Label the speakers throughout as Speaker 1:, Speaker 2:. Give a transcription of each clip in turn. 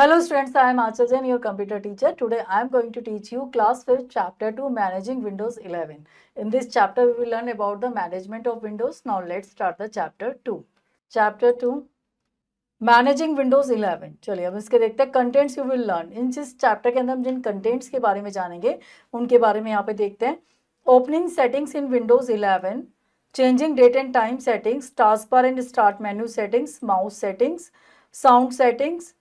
Speaker 1: Hello students, I am Achal Jain, your computer teacher. Today I am going to teach you class 5th chapter 2 managing Windows 11. In this chapter we will learn about the management of Windows. Now let's start the chapter 2. Chapter 2 managing Windows 11। चलिए अब इसके देखते हैं contents you will learn. इन जिस chapter के अंदर हम जिन contents के बारे में जानेंगे उनके बारे में यहाँ पे देखते हैं। Opening settings in Windows 11, changing date and time settings, task bar and start menu settings, mouse settings, sound settings,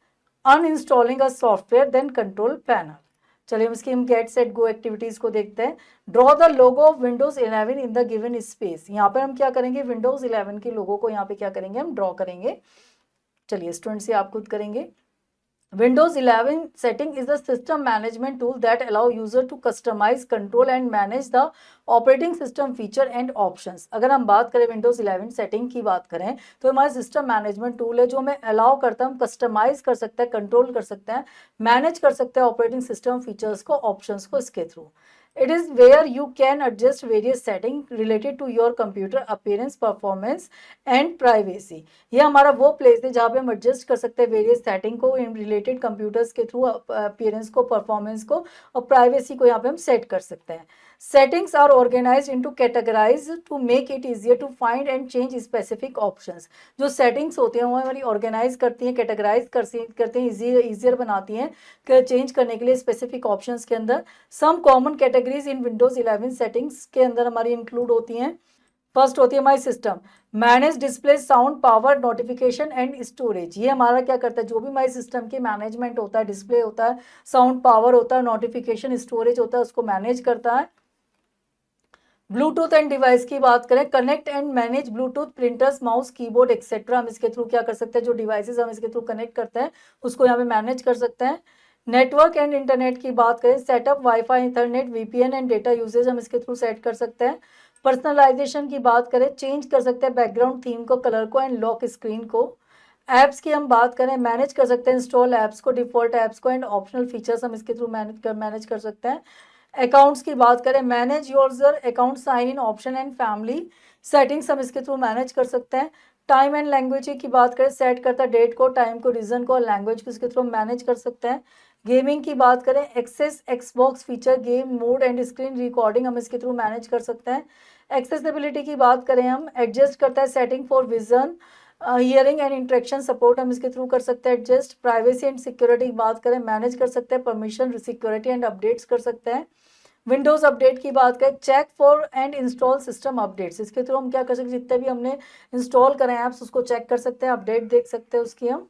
Speaker 1: uninstalling a software, then control panel. चलिए हम इसकी गेट सेट गो एक्टिविटीज को देखते हैं। Draw the logo of Windows 11 in the given space. यहाँ पर हम क्या करेंगे, विंडोज 11 के लोगो को यहाँ पे क्या करेंगे, हम ड्रॉ करेंगे। चलिए स्टूडेंट से आप खुद करेंगे। Windows 11 setting is a system management tool that allow user to customize, control and manage the operating system feature and options। अगर हम बात करें Windows 11 सेटिंग की बात करें तो हमारा सिस्टम मैनेजमेंट टूल है जो हमें अलाउ करता है, हम कस्टमाइज कर सकते हैं, कंट्रोल कर सकते हैं, मैनेज कर सकते हैं ऑपरेटिंग सिस्टम फीचर्स को, ऑप्शंस को इसके through. It is where you can adjust various settings related to your computer appearance, performance and privacy। ये हमारा वो प्लेस है जहाँ पे हम एडजस्ट कर सकते हैं वेरियस सेटिंग को इन रिलेटेड कंप्यूटर्स के थ्रू, अपीयरेंस को, परफॉर्मेंस को और प्राइवेसी को यहाँ पे हम सेट कर सकते हैं। Settings are organized into categorize to make it easier to find and change specific options. जो सेटिंग्स होती हैं वो हमारी ऑर्गेनाइज करती हैं, कैटेगराइज करते हैं, ईजियर बनाती हैं चेंज करने के लिए स्पेसिफिक ऑप्शंस के अंदर। सम कॉमन कैटेगरीज इन विंडोज 11 सेटिंग्स के अंदर हमारी इंक्लूड होती हैं। फर्स्ट होती है my system, manage display, sound, power, notification and storage. ये हमारा क्या करता है, जो भी माई सिस्टम के मैनेजमेंट होता है, डिस्प्ले होता है, साउंड, पावर होता है, नोटिफिकेशन, स्टोरेज होता है, उसको मैनेज करता है। ब्लूटूथ एंड डिवाइस की बात करें, connect and manage Bluetooth, printers, mouse, keyboard etcetera. हम इसके थ्रू क्या कर सकते हैं, जो डिवाइसेस हम इसके थ्रू कनेक्ट करते हैं उसको यहाँ पे मैनेज कर सकते हैं। नेटवर्क एंड इंटरनेट की बात करें, setup, wifi, internet, VPN and data usage हम इसके थ्रू सेट कर सकते हैं। पर्सनलाइजेशन की बात करें, चेंज कर सकते हैं बैकग्राउंड थीम को, कलर को एंड लॉक स्क्रीन को। ऐप्स की हम बात करें, मैनेज कर सकते हैं इंस्टॉल ऐप्स को, डिफॉल्ट ऐप्स को एंड ऑप्शनल फीचर्स हम इसके थ्रू मैनेज कर सकते हैं। अकाउंट्स की बात करें, manage user account, sign in option and family settings हम इसके थ्रू मैनेज कर सकते हैं। टाइम एंड लैंग्वेज की बात करें, सेट करता है डेट को, टाइम को, रीजन को और लैंग्वेज को इसके थ्रू मैनेज कर सकते हैं। गेमिंग की बात करें, access, Xbox feature, game mode and screen recording हम इसके थ्रू मैनेज कर सकते हैं। एक्सेसिबिलिटी की बात करें, हम एडजस्ट करता है setting for vision, hearing and interaction support हम इसके थ्रू कर सकते हैं एडजस्ट। प्राइवेसी एंड सिक्योरिटी की बात करें, मैनेज कर सकते हैं परमिशन, सिक्योरिटी एंड अपडेट्स कर सकते हैं। विंडोज अपडेट की बात करें, check for and install system updates. इसके थ्रू हम क्या कर सकते हैं, जितने भी हमने इंस्टॉल करें ऐप्स उसको चेक कर सकते हैं, अपडेट देख सकते हैं उसकी हम।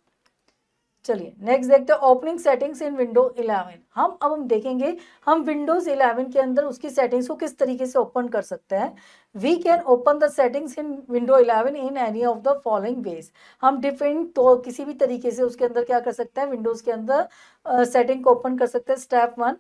Speaker 1: चलिए नेक्स्ट देखते हैं ओपनिंग सेटिंग्स इन विंडोज 11। हम देखेंगे हम विंडोज 11 के अंदर उसकी सेटिंग्स को किस तरीके से ओपन कर सकते हैं। We can open the settings in window 11 in any of the following ways. हम डिफरेंट तो किसी भी तरीके से उसके अंदर क्या कर सकते हैं, विंडोज के अंदर सेटिंग को ओपन कर सकते हैं। Step 1,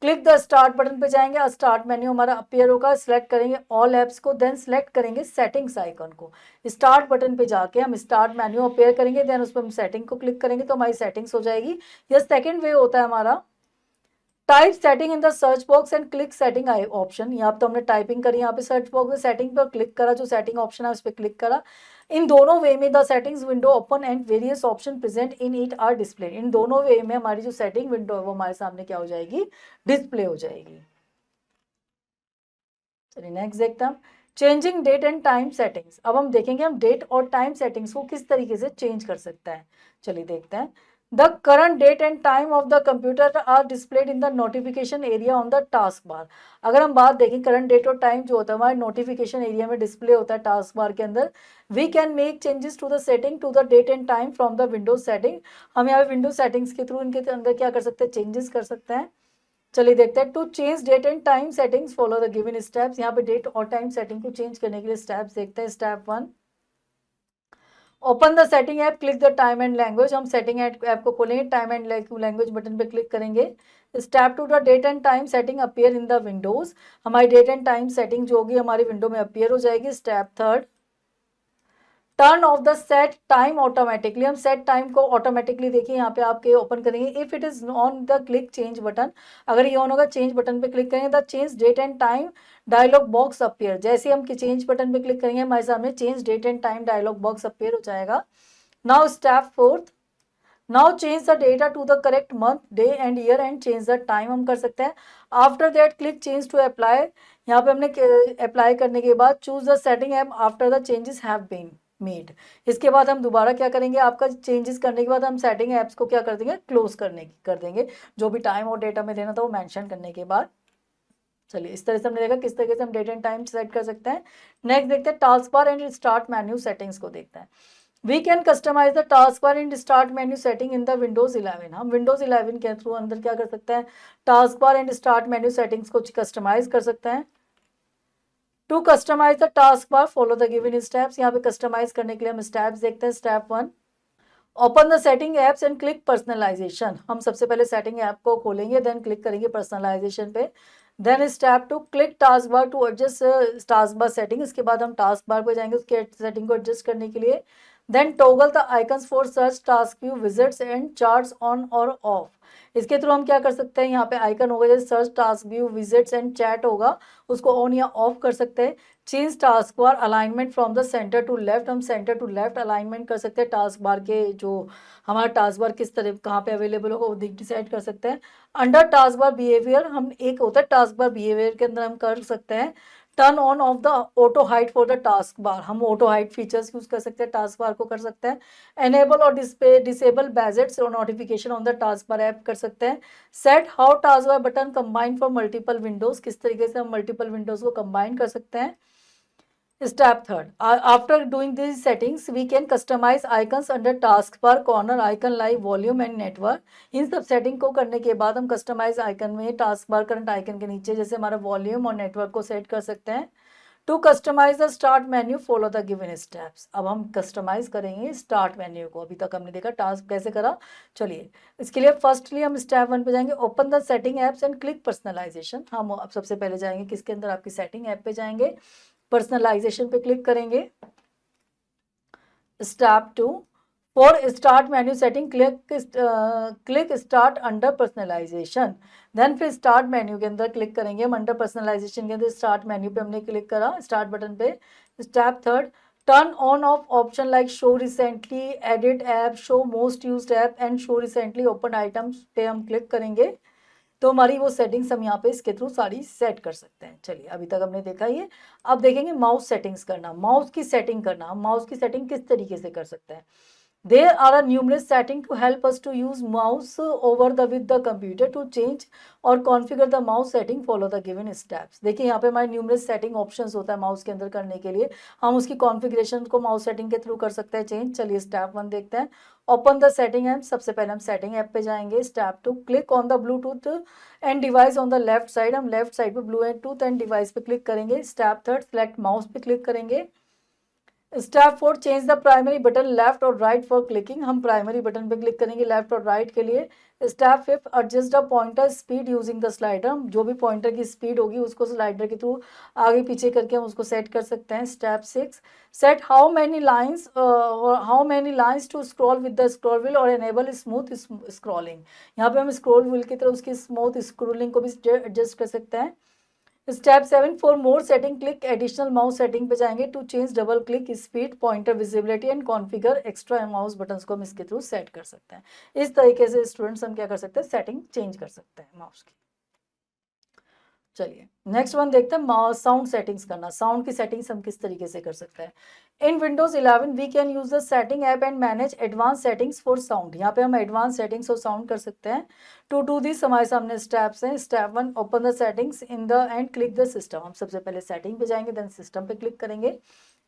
Speaker 1: click the start button पे जाएंगे, स्टार्ट मेन्यू हमारा अपीयर होगा, सिलेक्ट करेंगे ऑल ऐप्स को, देन सिलेक्ट करेंगे सेटिंग्स आइकन को। स्टार्ट बटन पे जाके हम स्टार्ट मेन्यू अपीयर करेंगे, देन उस पर हम सेटिंग को क्लिक करेंगे तो हमारी सेटिंग्स हो जाएगी। यह सेकंड वे होता है हमारा, type setting in the search box and click setting option. यहाँ तो हमने टाइपिंग करी, यहाँ पे सर्च बॉक्स में सेटिंग पर क्लिक करा, जो सेटिंग ऑप्शन है उस पर क्लिक करा। इन दोनों वे में the settings window open and various option present in it are display. इन दोनों वे में हमारी जो सेटिंग विंडो है वो हमारे सामने क्या हो जाएगी, डिस्प्ले हो जाएगी। चलिए नेक्स्ट देखते हैं, changing date and time settings. अब हम देखेंगे हम डेट और टाइम सेटिंग्स को किस तरीके से चेंज कर सकते हैं। चलिए देखते हैं। The current date and time of the computer are displayed in the notification area on the task bar. अगर हम बात देखें करंट डेट और टाइम जो होता है हमारे नोटिफिकेशन एरिया में डिस्प्ले होता है टास्क बार के अंदर। We can make changes to the setting to the date and time from the Windows setting. हम यहाँ विंडोज सेटिंग्स के थ्रू इनके अंदर क्या कर सकते हैं, चेंजेस कर सकते हैं। चलिए देखते हैं, to change date and time settings follow the given steps. यहाँ पे डेट और टाइम सेटिंग को चेंज करने के लिए स्टेप्स देखते हैं। Step 1, open the setting app, click the time and language. हम सेटिंग ऐप को खोलेंगे, टाइम एंड लैंग्वेज बटन पे क्लिक करेंगे। Step 2, the date and time setting appear in the Windows. हमारी डेट एंड टाइम सेटिंग जो होगी हमारी window में अपीयर हो जाएगी। Step 3, turn off the set time automatically. हम सेट टाइम को ऑटोमेटिकली देखिए यहाँ पे आपके ओपन करेंगे। If it is on the click change button, अगर ये ऑन होगा चेंज बटन पे क्लिक करेंगे, the change date and time dialog box appear. जैसे हम चेंज बटन पे क्लिक करेंगे हमारे सामने change date and time dialog box appear हो जाएगा। Now step 4, now change the data to the correct month, day and year and change the time हम कर सकते हैं। After that click change to apply, यहाँ पे हमने अप्लाई करने के बाद choose the setting app after the changes have been made. इसके बाद हम दोबारा क्या करेंगे, आपका चेंजेस करने के बाद हम सेटिंग ऐप्स को क्या कर देंगे, क्लोज कर देंगे, जो भी टाइम और डेटा में देना था वो मेंशन करने के बाद। चलिए इस तरह से हमने देखा किस तरीके से हम डेट एंड टाइम सेट कर सकते हैं। नेक्स्ट देखते हैं task bar and start menu settings को देखते हैं। We can customize the task bar and start menu setting in the Windows 11। हम विंडोज 11 के थ्रू अंदर क्या कर सकते हैं, task bar and start menu settings को कस्टमाइज कर सकते हैं। To customize the task bar follow the given steps. यहाँ पे कस्टमाइज करने के लिए हम स्टेप्स देखते हैं। Step 1, open the setting apps and click personalization. हम सबसे पहले सेटिंग ऐप को खोलेंगे, देन क्लिक करेंगे पर्सनलाइजेशन पे। Then step 2, click task bar to adjust task bar setting. इसके बाद हम टास्क बार पे जाएंगे उसके सेटिंग को एडजस्ट करने के लिए। Then toggle the icons for search, task view, widgets and chats on और ऑफ। इसके थ्रू हम क्या कर सकते हैं, यहाँ पे आइकन होगा जैसे search, task view, widgets and chat होगा, उसको ऑन या ऑफ कर सकते हैं। Change task bar alignment from the center to left. हम सेंटर टू लेफ्ट अलाइनमेंट कर सकते हैं टास्क बार के, जो हमारा टास्क बार किस तरह कहाँ पे अवेलेबल होगा वो डिसाइड कर सकते हैं। अंडर टास्क बार बिहेवियर, हम एक होता है टास्क बार बिहेवियर के अंदर हम कर सकते हैं turn on off the auto hide for the task बार। हम ऑटो हाइड फीचर्स यूज कर सकते हैं, टास्क बार को कर सकते हैं। एनेबल और डिसेबल बैजेट्स और notification on the task bar app कर सकते हैं। Set how task bar button combine for multiple Windows, किस तरीके से हम मल्टीपल विंडोज को कंबाइन कर सकते हैं। Step third, after doing these settings, we can customize icons under taskbar, corner icon, live, volume and network. इन सब सेटिंग को करने के बाद हम कस्टमाइज आइकन में टास्क बार करंट आइकन के नीचे जैसे हमारा वॉल्यूम और नेटवर्क को सेट कर सकते हैं। To customize the start menu follow the given steps. अब हम कस्टमाइज करेंगे स्टार्ट मेन्यू को। अभी तक हमने देखा टास्क कैसे करा। चलिए इसके लिए फर्स्टली हम स्टेप 1 पे जाएंगे, open the setting apps and click personalization. हम अब सबसे पहले जाएंगे किसके अंदर, आपकी सेटिंग ऐप पे जाएंगे, पर्सनलाइजेशन पे क्लिक करेंगे। Step 2, for start menu setting click start under personalization. Then फिर स्टार्ट मेन्यू के अंदर क्लिक करेंगे हम, अंडर पर्सनलाइजेशन के अंदर स्टार्ट मेन्यू पे हमने क्लिक करा, स्टार्ट बटन पे। Step 3, turn on off option like show recently, edit app, show most used app and show recently open items पे हम क्लिक करेंगे तो हमारी वो सेटिंग्स हम यहाँ पे इसके थ्रू सारी सेट कर सकते हैं। चलिए अभी तक हमने देखा ये, अब देखेंगे माउस सेटिंग्स करना, माउस की सेटिंग करना। माउस की सेटिंग किस तरीके से कर सकते हैं। There are a numerous settings to help us to use mouse over the with the computer to change और configure the mouse setting follow the given steps। देखिए यहाँ पे हमारे numerous setting options होता है माउस के अंदर करने के लिए, हम उसकी configuration को माउस सेटिंग के थ्रू कर सकते हैं चेंज। चलिए स्टेप 1 देखते हैं, ओपन द सेटिंग ऐप। सबसे पहले हम सेटिंग ऐप पे जाएंगे। Step 2, click on the Bluetooth and device on the left side. हम लेफ्ट साइड पे ब्लूटूथ एंड डिवाइस पे क्लिक करेंगे। स्टेप 3, सेलेक्ट माउस पे क्लिक करेंगे। Step 4, change the primary button left और राइट फॉर क्लिकिंग। हम प्राइमरी बटन पे click करेंगे लेफ्ट और राइट के लिए। Step 5, adjust the pointer speed using the slider. जो भी पॉइंटर की स्पीड होगी उसको स्लाइडर के थ्रू आगे पीछे करके हम उसको सेट कर सकते हैं। Step 6, set how many lines to scroll with the scroll wheel और एनेबल स्मूथ स्क्रॉलिंग। यहाँ पे हम स्क्रॉल व्हील की तरह उसकी स्मूथ स्क्रॉलिंग को भी एडजस्ट कर सकते हैं। Step 7, for more setting click additional mouse setting पे जाएंगे to change double click speed, pointer visibility and configure extra mouse buttons को हम इसके थ्रू सेट कर सकते हैं। इस तरीके से स्टूडेंट्स हम क्या कर सकते हैं, सेटिंग चेंज कर सकते हैं माउस की। चलिए नेक्स्ट वन देखते हैं साउंड सेटिंग्स करना। साउंड की सेटिंग्स हम किस तरीके से कर सकते हैं। In Windows 11 we can use the setting app and manage advance settings for sound. यहाँ पे हम एडवांस सेटिंग्स और साउंड कर सकते हैं। टू डू दिस हमारे सामने स्टेप्स हैं। Step 1, open the settings in the and click the system. हम सबसे पहले सेटिंग पे जाएंगे, देन सिस्टम पे क्लिक करेंगे।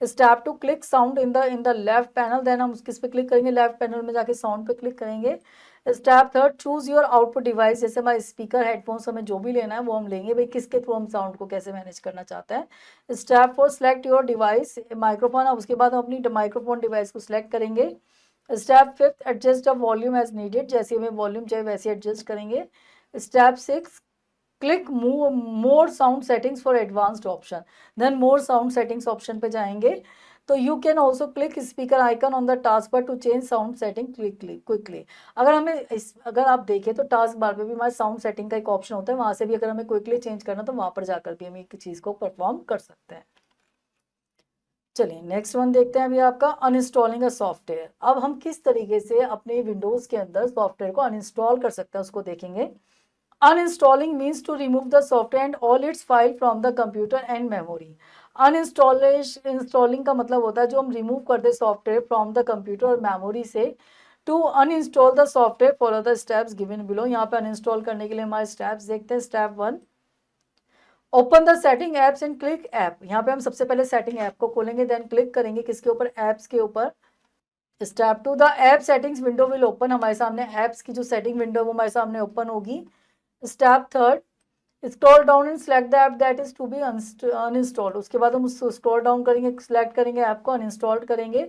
Speaker 1: Step 2, click sound in the left panel. Then हम किस पे क्लिक करेंगे, लेफ्ट पैनल में जाके साउंड पे क्लिक करेंगे। Step 3, choose your output device. जैसे हमारे स्पीकर, हेडफोन्स, हमें जो भी लेना है वो हम लेंगे, भाई किसके थ्रू हम साउंड को कैसे मैनेज करना चाहते हैं। Step 4, select your device microphone. अब उसके बाद हम अपनी माइक्रोफोन डिवाइस को सिलेक्ट करेंगे। Step 5, adjust the volume as needed. जैसे हमें वॉल्यूम चाहिए वैसे एडजस्ट करेंगे। Step 6, click more sound settings for advanced option. Then more sound settings option पे जाएंगे तो you can also click speaker icon on the task bar to change sound setting quickly. अगर आप देखें तो टास्क बार पे भी हमारे साउंड सेटिंग का एक ऑप्शन होता है, वहां से भी अगर हमें क्विकली चेंज करना तो वहां पर जाकर भी हम एक चीज़ को परफॉर्म कर सकते हैं। चलिए नेक्स्ट वन देखते हैं अभी आपका अनइंस्टॉलिंग अ सॉफ्टवेयर। अब हम किस तरीके से अपने विंडोज के अंदर सॉफ्टवेयर को अनइंस्टॉल कर सकते हैं उसको देखेंगे। Uninstalling means to remove the software and all its file from the computer and memory. Installing का मतलब होता है जो हम रिमूव करते सॉफ्टवेयर फ्रॉम द कंप्यूटर और मेमोरी से। To uninstall the software follow the steps given below. यहाँ पे अनइंस्टॉल करने के लिए हमारे स्टेप्स देखते हैं। Step 1, open the setting apps and click app. यहाँ पे हम सबसे पहले सेटिंग ऐप को खोलेंगे, देन क्लिक करेंगे किसके ऊपर, ऐप्स के ऊपर। Step 2, the app settings window will open. हमारे सामने ऐप्स की जो सेटिंग विंडो वो हमारे सामने ओपन होगी। Step 3, scroll down and select the app that is to be uninstalled. उसके बाद हम उसको स्क्रॉल डाउन करेंगे, सिलेक्ट करेंगे ऐप को, अनइंस्टॉल करेंगे।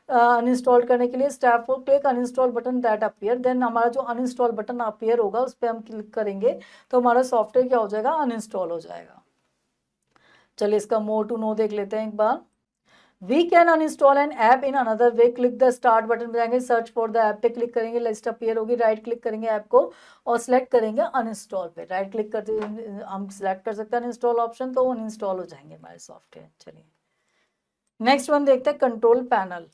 Speaker 1: अनइंस्टॉल करने के लिए step 4, click uninstall button that appear. Then हमारा जो अनइंस्टॉल बटन अपीयर होगा उस पर हम क्लिक करेंगे तो हमारा सॉफ्टवेयर क्या हो जाएगा, अनइंस्टॉल हो जाएगा। चलिए इसका मोर टू नो देख लेते हैं एक बार। We can uninstall an app in another way. Click the start button पे जाएंगे, सर्च फॉर द ऐप पे क्लिक करेंगे, लिस्ट अपीयर होगी, राइट क्लिक करेंगे ऐप को और सिलेक्ट करेंगे अनइंस्टॉल पे। राइट क्लिक करते हम सिलेक्ट कर सकते हैं अनइंस्टॉल ऑप्शन, तो अनइंस्टॉल हो जाएंगे हमारे सॉफ्टवेयर। चलिए नेक्स्ट वन देखते हैं, control panel.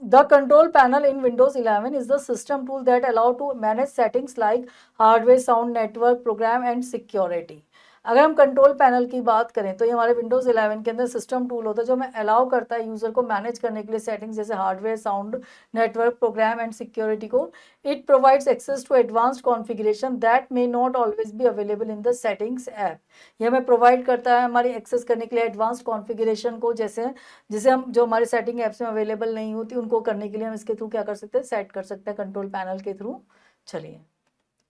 Speaker 1: The control panel in Windows 11 is the system tool that allow to manage settings like hardware, sound, network, program and security. अगर हम कंट्रोल पैनल की बात करें तो ये हमारे विंडोज 11 के अंदर सिस्टम टूल होता है जो हमें अलाउ करता है यूजर को मैनेज करने के लिए सेटिंग्स जैसे hardware, sound, network, program and security को। It provides access to advanced configuration that may not always be available in the settings app. ये हमें प्रोवाइड करता है हमारी एक्सेस करने के लिए एडवांस्ड कॉन्फ़िगरेशन को, जैसे जिसे हम जो हमारे सेटिंग ऐप्स में अवेलेबल नहीं होती उनको करने के लिए हम इसके थ्रू क्या कर सकते हैं, सेट कर सकते हैं कंट्रोल पैनल के थ्रू। चलिए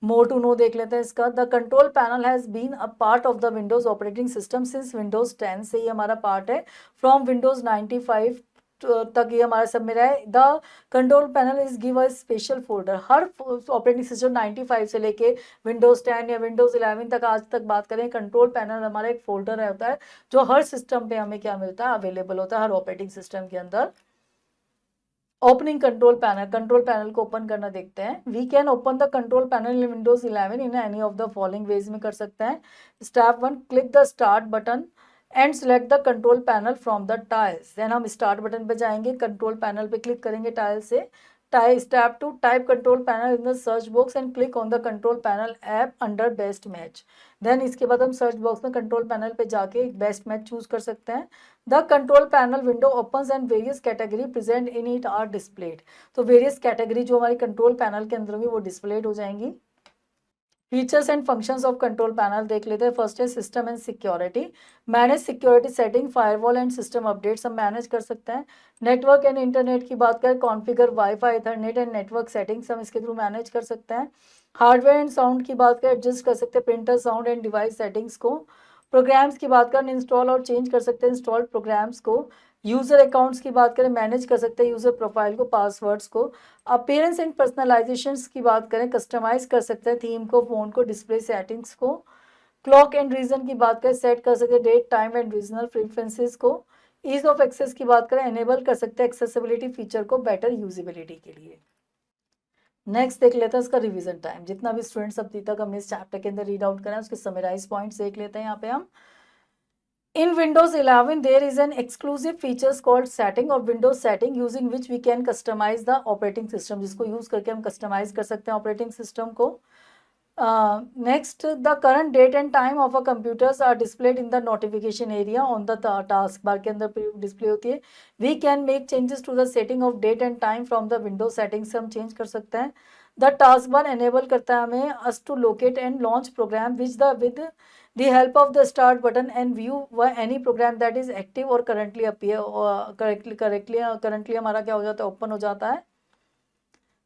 Speaker 1: मोर टू नो देख लेते हैं इसका। The control panel has been a part of the Windows operating system since Windows 10 से ये हमारा पार्ट है। फ्रॉम विंडोज 95 तक ये हमारा सब में रहा है। The control panel is give a special folder. Her operating system 95 से लेके विंडोज 10 या विंडोज 11 तक आज तक बात करें, कंट्रोल पैनल हमारा एक फोल्डर होता है जो हर सिस्टम पे हमें क्या मिलता है, अवेलेबल होता है हर ऑपरेटिंग सिस्टम के अंदर। Opening control panel, control panel को ओपन करना देखते हैं। We can open the control panel in Windows 11 in any of the following ways में कर सकते हैं। Step 1, click the start button and select the control panel from the tiles. Then हम start button पे जाएंगे, कंट्रोल पैनल पे click करेंगे tile से। Step 2, type control panel in the search box and click on the control panel app under best match. Then इसके बाद हम search box में कंट्रोल पैनल पे जाके एक बेस्ट मैच चूज कर सकते हैं। The control panel window opens and various category present in it are displayed. तो वेरियस कैटेगरी जो हमारी कंट्रोल पैनल के अंदर होंगी वो डिस्प्लेड हो जाएंगी। Features and functions of control panel देख लेते हैं। फर्स्ट है system and security. Manage security setting, firewall and system updates हम मैनेज कर सकते हैं। नेटवर्क एंड इंटरनेट की बात करें, configure wifi, Ethernet and network settings हम इसके थ्रू मैनेज कर सकते हैं। हार्डवेयर एंड साउंड की बात करें, एडजस्ट कर सकते हैं printer sound and device settings को। प्रोग्राम्स की बात करें, इंस्टॉल और चेंज कर सकते हैं इंस्टॉल्ड प्रोग्राम्स को। यूज़र अकाउंट्स की बात करें, मैनेज कर सकते हैं यूज़र प्रोफाइल को, पासवर्ड्स को। अपीयरेंस एंड पर्सनलाइजेशंस की बात करें, कस्टमाइज कर सकते हैं थीम को, फ़ोन को, डिस्प्ले सेटिंग्स को। क्लॉक एंड रीजन की बात करें, सेट कर सकते हैं date, time and regional preferences को। ईज ऑफ एक्सेस की बात करें, एनेबल कर सकते हैं एक्सेसिबिलिटी फीचर को बेटर यूजिबिलिटी के लिए। नेक्स्ट देख लेते हैं इसका रिवीजन टाइम। जितना भी स्टूडेंट्स अभी तक हमने इस चैप्टर के अंदर रीड आउट करा है उसके समराइज पॉइंट्स देख लेते हैं यहाँ पे हम। In Windows 11, there is an exclusive features called setting or Windows setting using which we can customize the operating system, जिसको यूज करके हम कस्टमाइज कर सकते हैं ऑपरेटिंग सिस्टम को। Next, the current date and time of a computers are displayed in the notification area on the task bar के अंदर display होती है। We can make changes to the setting of date and time from the Windows settings हम change कर सकते हैं। The task bar enable करता है हमें us to locate and launch program with the help of the start button and view any program that is active or currently appear currently हमारा क्या हो जाता है, ओपन हो जाता है।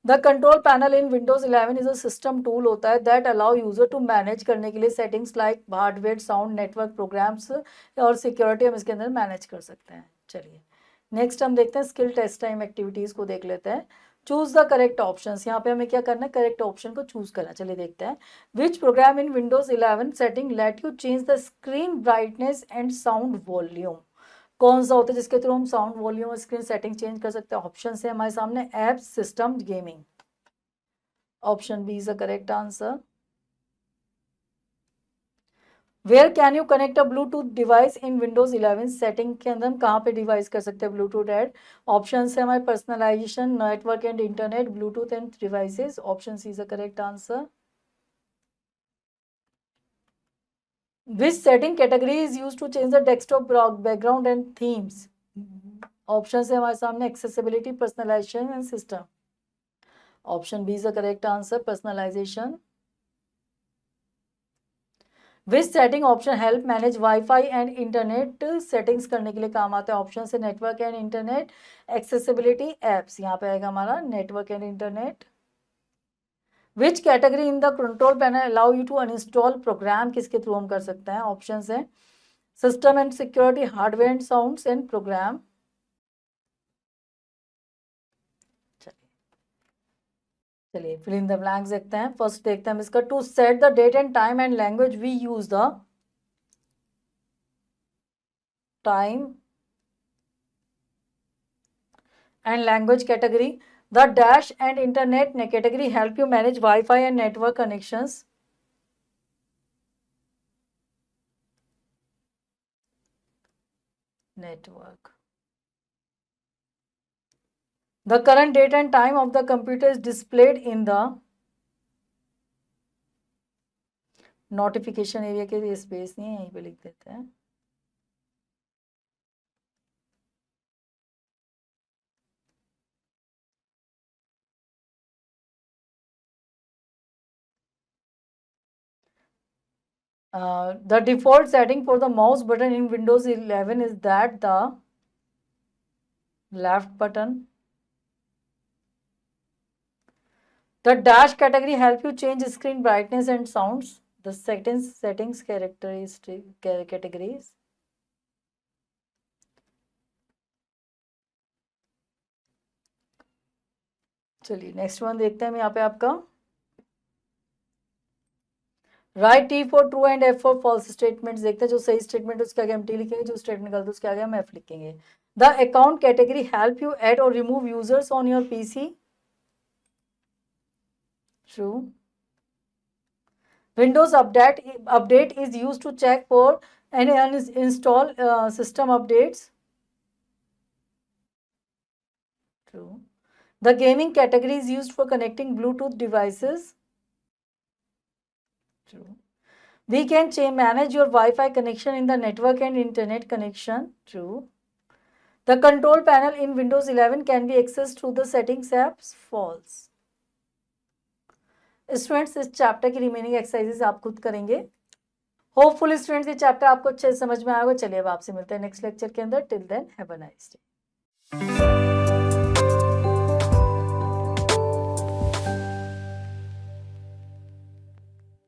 Speaker 1: The control panel in Windows 11 is a system tool होता है that allow user to manage करने के लिए settings like hardware, sound, network, programs और security हम इसके अंदर मैनेज कर सकते हैं। चलिए नेक्स्ट हम देखते हैं स्किल टेस्ट टाइम एक्टिविटीज़ को देख लेते हैं। चूज द करेक्ट ऑप्शन, यहाँ पे हमें क्या करना है, करेक्ट ऑप्शन को चूज करना। चलिए देखते हैं। Which program in Windows 11 setting let you change the screen brightness and sound volume. कौन सा होता है जिसके थ्रू हम साउंड वॉल्यूम और स्क्रीन सेटिंग चेंज कर सकते हैं। ऑप्शन है हमारे सामने apps, system, gaming. Option B is the correct answer. Where can you connect a Bluetooth device in Windows 11 setting के अंदर हम कहाँ पे डिवाइस कर सकते हैं ब्लूटूथ ऐड? ऑप्शन है हमारे personalization, network and internet, Bluetooth and devices. Option C is the correct answer. Which setting category is used to change the desktop background and themes? Option है हमारे सामने accessibility, personalisation and system. Option B is the correct answer, personalisation. Which setting option help manage wifi and internet settings करने के लिए काम आता है? Option से network and internet, accessibility, apps. यहाँ पे आएगा हमारा network and internet. Which category in the control panel allow you to uninstall program, किसके थ्रू हम कर सकते हैं? ऑप्शन है system and security, hardware and sounds and program. चलिए फिल इन द ब्लैंक्स देखते हैं। फर्स्ट देखते हैं हम इसका, to set the date and time and language we use the time and language category. The dash and internet category help you manage Wi-Fi and network connections. Network. The current date and time of the computer is displayed in the notification area के लिए space नहीं है, यहीं पे लिख देते हैं। The default setting for the mouse button in Windows 11 is that the left button. The dash category help you change screen brightness and sounds. The settings characteristic categories. चलिए नेक्स्ट वन देखते हैं हम यहाँ पे आपका, write T for true and F for false statements देखते हैं। जो सही स्टेटमेंट उसके आगे हम टी लिखेंगे, जो स्टेटमेंट गलत उसके आगे हम एफ लिखेंगे। The account category help you add और remove users on your PC, true. Windows update is use to check for any uninstall system updates, true. The gaming category is used for connecting Bluetooth devices. True. We can manage your Wi-Fi connection in the network and internet connection. True. The control panel in Windows 11 can be accessed through the settings apps. False. Students, इस chapter की remaining exercises आप खुद करेंगे। Hopeful students ये chapter आपको अच्छे से समझ में आएगा। चलिए अब आपसे मिलते हैं नेक्स्ट लेक्चर के अंदर। Till then have a nice day.